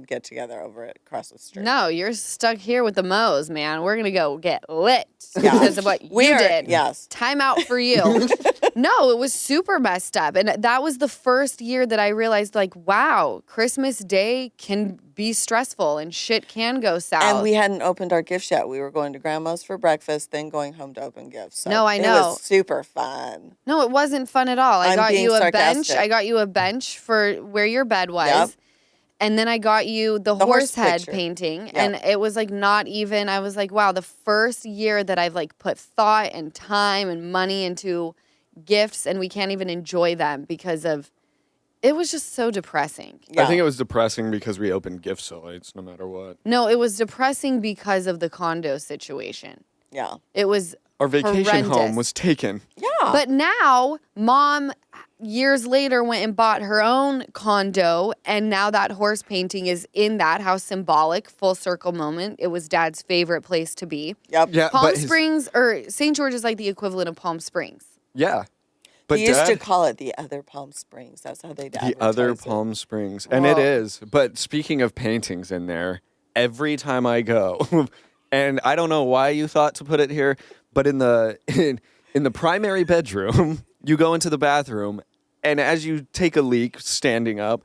get together over at across the street. No, you're stuck here with the Moes, man. We're going to go get lit Yeah. because of what you did. Yes. Time out for you. No, it was super messed up. And that was the first year that I realized, like, wow, Christmas Day can be stressful and shit can go south. And we hadn't opened our gifts yet. We were going to Grandma's for breakfast, then going home to open gifts. So No, I It know. was super fun. No, it wasn't fun at all. I I'm got being you a bench. sarcastic. I got you a bench for where your bed was. Yep. And then I got you the horse horse head picture. painting. Yep. And it was like not even, I was like, wow, the first year that I've like put thought and time and money into gifts and we can't even enjoy them because of It was just so depressing. Yeah. I think it was depressing because we opened gift sites no matter what. No, it was depressing because of the condo situation. Yeah. It was Our vacation horrendous. home was taken. Yeah. But now, Mom, years later, went and bought her own condo, and now that horse painting is in that. How symbolic, full circle moment. It was Dad's favorite place to be. Yep. Yeah, Palm but his- Springs, or St. George is like the equivalent of Palm Springs. Yeah. But He used to Dad, call it the other Palm Springs. That's how they the other advertise it. Palm Springs. And it Whoa. is. But speaking of paintings in there, every time I go, and I don't know why you thought to put it here, but in the in the primary bedroom, you go into the bathroom, and as you take a leak standing up,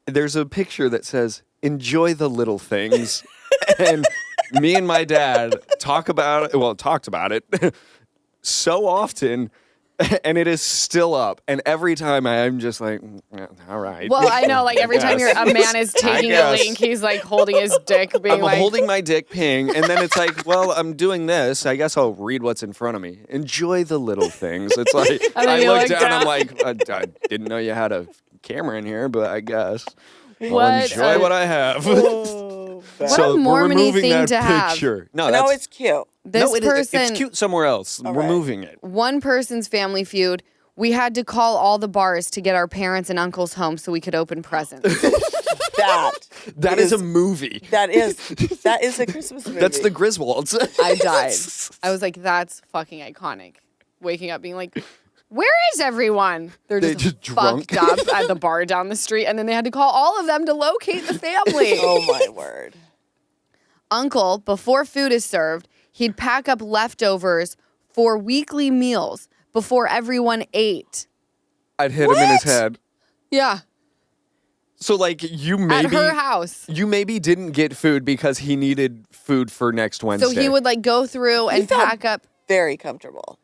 there's a picture that says, "Enjoy the little things." And me and my dad talked about it so often. And it is still up. And every time I'm just like, all right. Well, I know, like every time guess. a man is taking a guess. link, he's like holding his dick, being I'm like, holding my dick ping, and then it's like, well, I'm doing this. I guess I'll read what's in front of me. Enjoy the little things. It's like, And then I you look look down, down. I'm like, I didn't know you had a camera in here, but I guess I'll What enjoy a- what I have. Oh, What So a we're Mormony removing thing that to have. picture. No, no, that's, it's cute. this no, person, it's cute somewhere else. All We're right. moving it. one person's Family Feud, we had to call all the bars to get our parents and uncles home so we could open presents. That is a movie. That is a Christmas movie. That's the Griswolds. I died. I was like, that's fucking iconic. Waking up being like, where is everyone? They're They just, just drunk. fucked up at the bar down the street. And then they had to call all of them to locate the family. Oh my word. Uncle, before food is served, he'd pack up leftovers for weekly meals before everyone ate. I'd hit him in his What? head. Yeah, So like you maybe at her house. you maybe didn't get food because he needed food for next Wednesday. So he would like go through and felt- pack up. Very comfortable.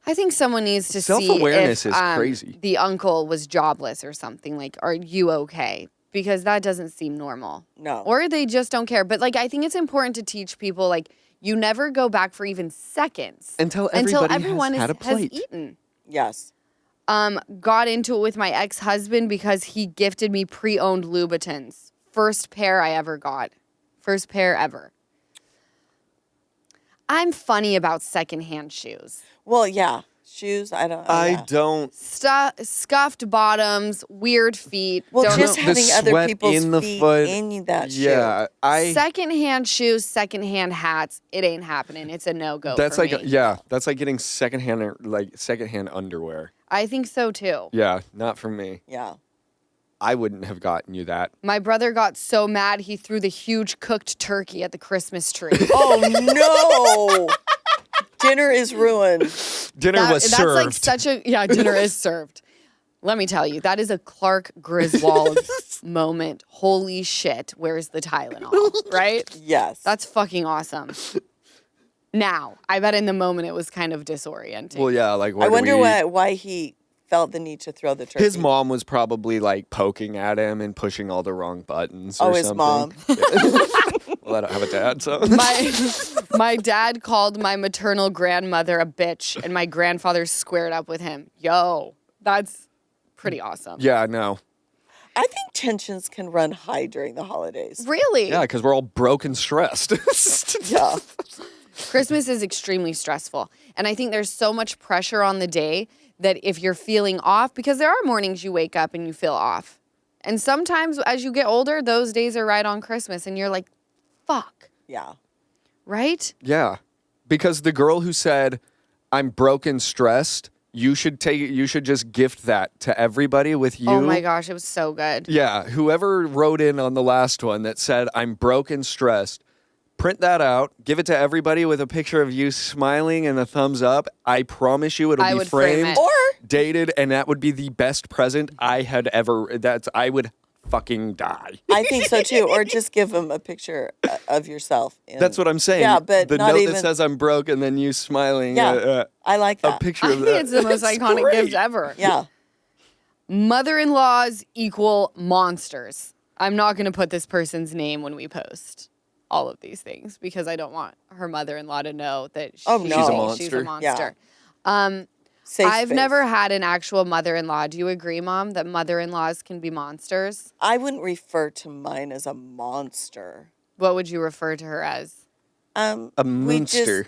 I think someone needs to see Self-awareness if is crazy. the uncle was jobless or something. Like, are you okay? Because that doesn't seem normal. No. Or they just don't care. But like, I think it's important to teach people like you never go back for even seconds Until everybody has everyone had a has plate. eaten. Yes. Got into it with my ex-husband because he gifted me pre-owned Louboutins. First pair I ever got. First pair ever. I'm funny about secondhand shoes. Well, yeah. Shoes, I don't. I don't. Scuffed bottoms, weird feet. Well, don't just know. The having other sweat people's in the feet foot. in that shoe. Yeah, Secondhand shoes, secondhand hats. It ain't happening. It's a no-go that's for like me. that's like getting secondhand underwear. I think so too. Yeah, not for me. Yeah. I wouldn't have gotten you that. My brother got so mad he threw the huge cooked turkey at the Christmas tree. Oh no! Dinner is ruined. Dinner was That's served. like such a dinner is served. Let me tell you, that is a Clark Griswold moment. Holy shit, where's the Tylenol? Right? Yes. That's fucking awesome. Now, I bet in the moment it was kind of disorienting. well, yeah, like I wonder why he felt the need to throw the turkey. his mom was probably like poking at him and pushing all the wrong buttons. Oh, or his something. mom. Well, I don't have a dad, so My dad called my maternal grandmother a bitch, and my grandfather squared up with him. Yo, that's pretty awesome. yeah, no, I think tensions can run high during the holidays. Really? yeah, because we're all broke and stressed. Yeah. Christmas is extremely stressful. And I think there's so much pressure on the day that if you're feeling off, because there are mornings you wake up and you feel off. And sometimes as you get older, those days are right on Christmas and you're like, fuck, Yeah. right? Yeah, because the girl who said, "I'm broke and stressed," you should just gift that to everybody with you. Oh my gosh, it was so good. Yeah, whoever wrote in on the last one that said, "I'm broke and stressed," print that out, give it to everybody with a picture of you smiling and a thumbs up. I promise you it'll I be would frame framed, it. Or dated, and that would be the best present I had ever. I would fucking die. I think so too. Or just give him a picture of yourself. That's what I'm saying. Yeah, but the not note even. that says "I'm broke" and then you smiling. Yeah. I like a that. picture I of think that. it's the most It's iconic great. gift ever. Yeah. Mother-in-laws equal monsters. I'm not going to put this person's name when we post all of these things because I don't want her mother-in-law to know that Oh, no. She's a She's a monster. monster. safe I've space. never had an actual mother-in-law. Do you agree, Mom, that mother-in-laws can be monsters? I wouldn't refer to mine as a monster. What would you refer to her as? A We just- moonster.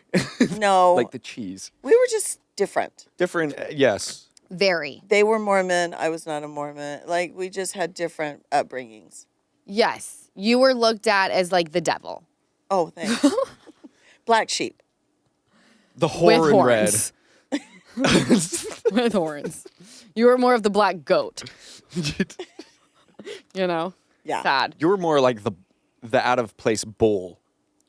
No, Like the cheese. we were just different. Different, yes. Very. They were Mormon. I was not a Mormon. Like, we just had different upbringings. Yes. You were looked at as like the devil. Oh, thanks. Black sheep. The With whore in red. horns. With horns. You were more of the black goat. You know? Yeah. Sad. You were more like the out of place bull.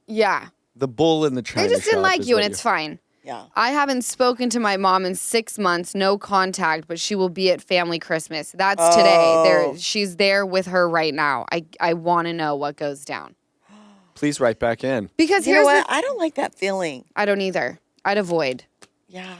Yeah. The bull in the China They just didn't shop like is you, what and it's fine. Yeah. I haven't spoken to my mom in 6 months, no contact, but she will be at family Christmas. That's today. Oh. She's there with her right now. I want to know what goes down. Please write back in. Because You know here's what? the, I don't like that feeling. I don't either. I'd avoid. Yeah.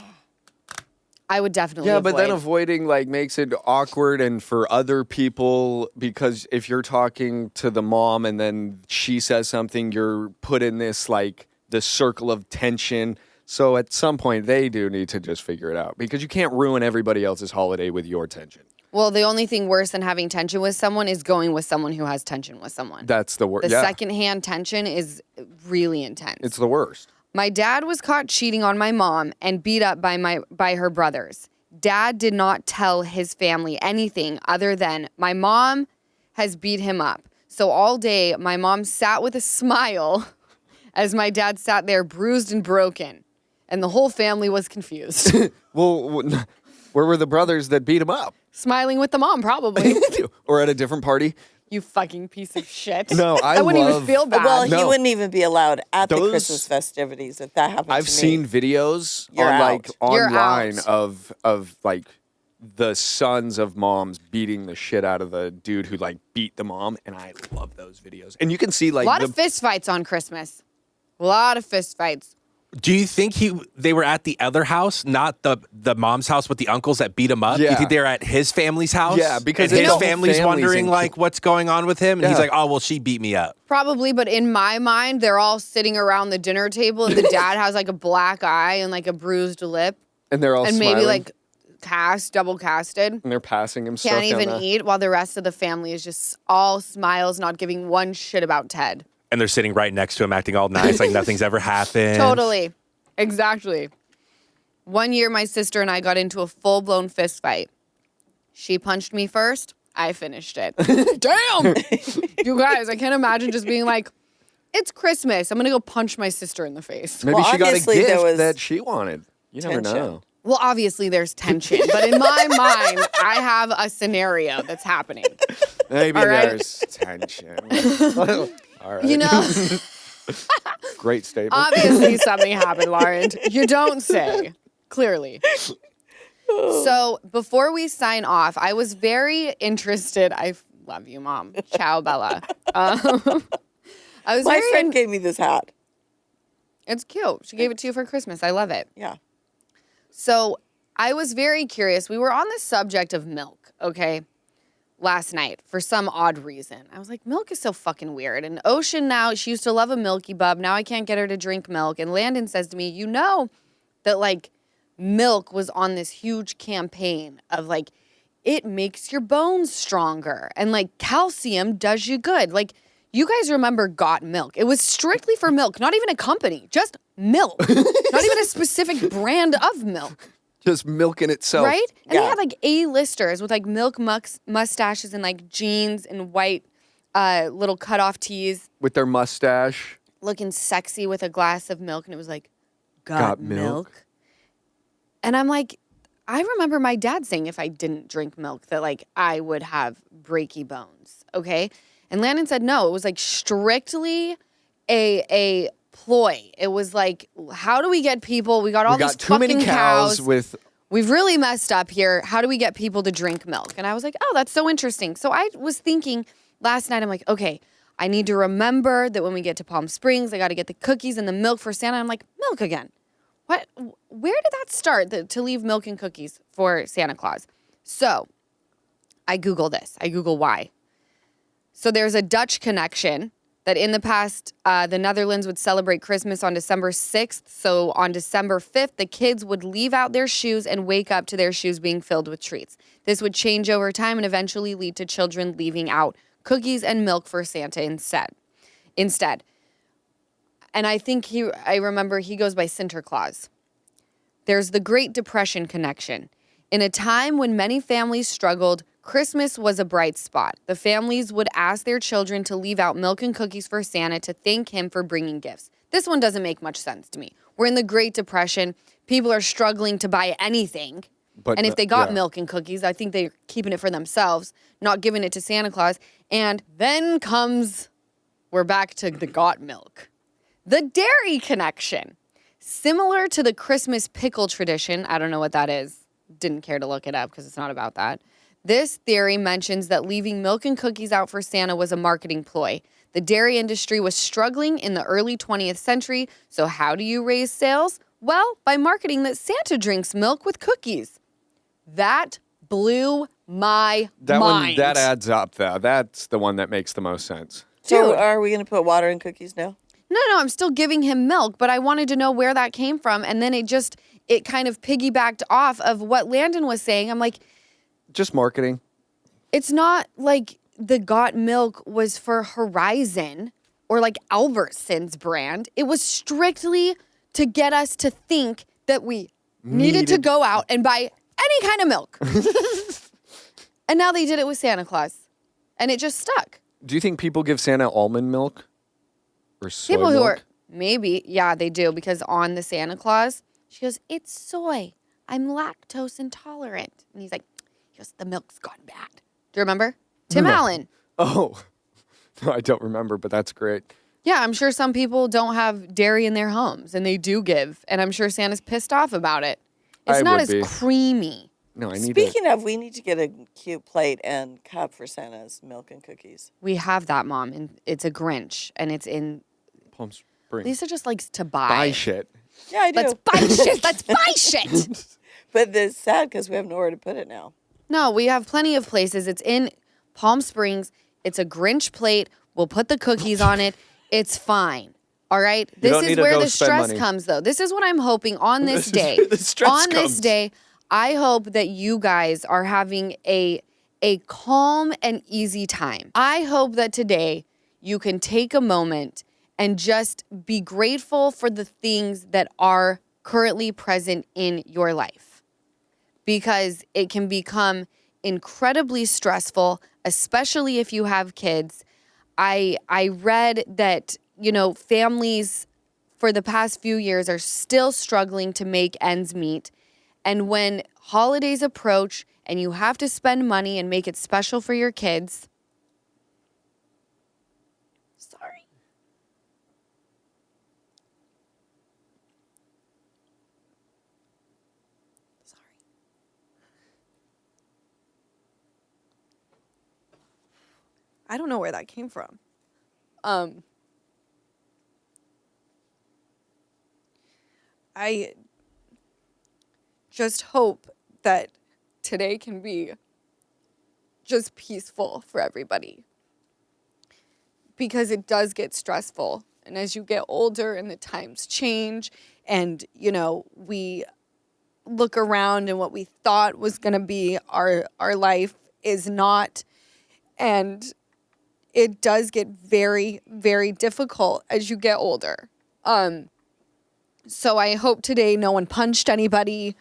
I would definitely Yeah, avoid. but then avoiding like makes it awkward and for other people because if you're talking to the mom and then she says something, you're put in this like the circle of tension. So at some point they do need to just figure it out because you can't ruin everybody else's holiday with your tension. Well, the only thing worse than having tension with someone is going with someone who has tension with someone. That's the worst. The Yeah, secondhand tension is really intense. it's the worst. My dad was caught cheating on my mom and beat up by her brothers. Dad did not tell his family anything other than my mom has beat him up. So all day, my mom sat with a smile as my dad sat there bruised and broken. And the whole family was confused. Well, where were the brothers that beat him up? Smiling with the mom, probably. Or at a different party? You fucking piece of shit. No, I wouldn't even love- feel bad. Well, he No. wouldn't even be allowed at the Those- Christmas festivities if that happened I've to me. seen videos You're on like out. You're online out. of like the sons of moms beating the shit out of the dude who like beat the mom, and I love those videos. And you can see like a lot of fist fights on Christmas. A lot of fist fights. Do you think they were at the other house, not the mom's house with the uncles that beat him up? Do you Yeah. think they were at his family's house? Yeah, because and they his know family's families wondering and- like what's going on with him, and he's Yeah. like, "Oh, well, she beat me up." Probably, but in my mind, they're all sitting around the dinner table, and the dad has like a black eye and like a bruised lip, and they're all and smiling, maybe like double casted. and they're passing him Can't stuff even down the- eat, while the rest of the family is just all smiles, not giving one shit about Ted. And they're sitting right next to him, acting all nice, like nothing's ever happened. Totally. Exactly. One year, my sister and I got into a full-blown fist fight. She punched me first. I finished it. Damn! You guys, I can't imagine just being like, it's Christmas. I'm going to go punch my sister in the face. Maybe Well, she got a obviously there gift was that she wanted. You never tension. know. Well, obviously, there's tension. But in my mind, I have a scenario that's happening. Maybe All right. there's tension. All right. You know, Great statement. obviously something happened, Lauren. You don't say. Clearly. So before we sign off, I was very interested. I love you, Mom. Ciao, Bella. I was My very friend gave me this hat. It's cute. She gave it to you for Christmas. I love it. Yeah. So I was very curious. We were on the subject of milk, okay, last night for some odd reason. I was like, milk is so fucking weird. And Ocean now, she used to love a Milky Bub. Now I can't get her to drink milk. And Landon says to me, you know that like milk was on this huge campaign of like, it makes your bones stronger and like calcium does you good. Like, you guys remember Got Milk. It was strictly for milk, not even a company, just milk. Not even a specific brand of milk, Just milk in itself. right? And they Yeah. had like A-listers with like milk mustaches and like jeans and white little cutoff tees, With their mustache. looking sexy with a glass of milk. And it was like, Got Got milk? milk. And I'm like, I remember my dad saying if I didn't drink milk that like I would have breaky bones, okay? And Landon said no, it was like strictly a ploy. It was like, how do we get people? We got all We these got too many fucking cows with We've really messed up here. How do we get people to drink milk? And I was like, oh, that's so interesting. So I was thinking last night, I'm like, okay, I need to remember that when we get to Palm Springs, I got to get the cookies and the milk for Santa. I'm like, milk again. What? Where did that start to leave milk and cookies for Santa Claus? So I Google this. I Google why. So there's a Dutch connection that in the past, the Netherlands would celebrate Christmas on December 6th. So on December 5th, the kids would leave out their shoes and wake up to their shoes being filled with treats. This would change over time and eventually lead to children leaving out cookies and milk for Santa instead. And I remember he goes by Sinterklaas. There's the Great Depression connection. In a time when many families struggled, Christmas was a bright spot. The families would ask their children to leave out milk and cookies for Santa to thank him for bringing gifts. This one doesn't make much sense to me. We're in the Great Depression. People are struggling to buy anything. And if they got milk and cookies, I think they're keeping it for themselves, not giving it to Santa Claus. And then we're back to the got milk. The dairy connection. Similar to the Christmas pickle tradition, I don't know what that is. Didn't care to look it up because it's not about that. This theory mentions that leaving milk and cookies out for Santa was a marketing ploy. The dairy industry was struggling in the early 20th century, so how do you raise sales? Well, by marketing that Santa drinks milk with cookies. That blew my mind. That adds up, though. That's the one that makes the most sense. So Dude. are we going to put water in cookies now? No, I'm still giving him milk, but I wanted to know where that came from, and then it kind of piggybacked off of what Landon was saying. I'm like, Just marketing. it's not like the got milk was for Horizon or like Albertsons brand. It was strictly to get us to think that we needed to go out and buy any kind of milk. And now they did it with Santa Claus, and it just stuck. Do you think people give Santa almond milk? Or soy People milk? who are, maybe, yeah, they do, because on the Santa Claus, she goes, it's soy. I'm lactose intolerant. And he goes, the milk's gone bad. Do you remember? Tim Allen. Oh, no, I don't remember, but that's great. Yeah, I'm sure some people don't have dairy in their homes, and they do give. And I'm sure Santa's pissed off about it. It's I not would as be. creamy. No, I need Speaking of, we need to get a cute plate and cup for Santa's milk and cookies. We have that, Mom, and it's a Grinch, and it's in. Palm Springs. Lisa just likes to buy. Buy shit. Yeah, I do. Let's buy shit. Let's buy shit. But it's sad because we have nowhere to put it now. No, we have plenty of places. It's in Palm Springs. It's a Grinch plate. We'll put the cookies on it. It's fine. All right? This don't is need to where go the spend stress money. comes, though. This is what I'm hoping on this This is day. where the stress on this comes. day, I hope that you guys are having a calm and easy time. I hope that today you can take a moment and just be grateful for the things that are currently present in your life, because it can become incredibly stressful, especially if you have kids. I read that, families for the past few years are still struggling to make ends meet. And when holidays approach and you have to spend money and make it special for your kids, sorry. I don't know where that came from. I just hope that today can be just peaceful for everybody, because it does get stressful. And as you get older and the times change and, we look around and what we thought was going to be our life is not. And it does get very, very difficult as you get older. So I hope today no one punched anybody.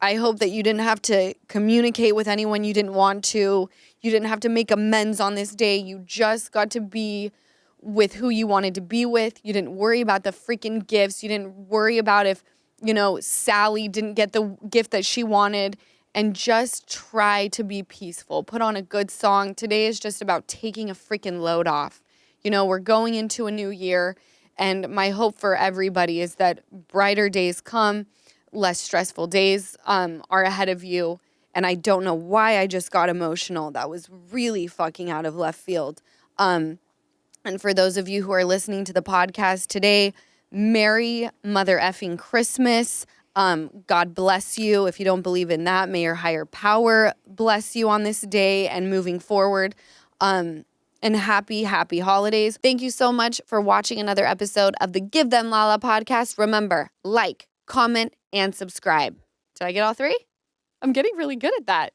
I hope that you didn't have to communicate with anyone you didn't want to. You didn't have to make amends on this day. You just got to be with who you wanted to be with. You didn't worry about the freaking gifts. You didn't worry about if, Sally didn't get the gift that she wanted. And just try to be peaceful. Put on a good song. Today is just about taking a freaking load off. We're going into a new year. And my hope for everybody is that brighter days come, less stressful days are ahead of you. And I don't know why I just got emotional. That was really fucking out of left field. And for those of you who are listening to the podcast today, Merry Mother Effing Christmas. God bless you. If you don't believe in that, may your higher power bless you on this day and moving forward. and happy, happy holidays. Thank you so much for watching another episode of the Give Them Lala podcast. Remember, like, comment, and subscribe. Did I get all three? I'm getting really good at that.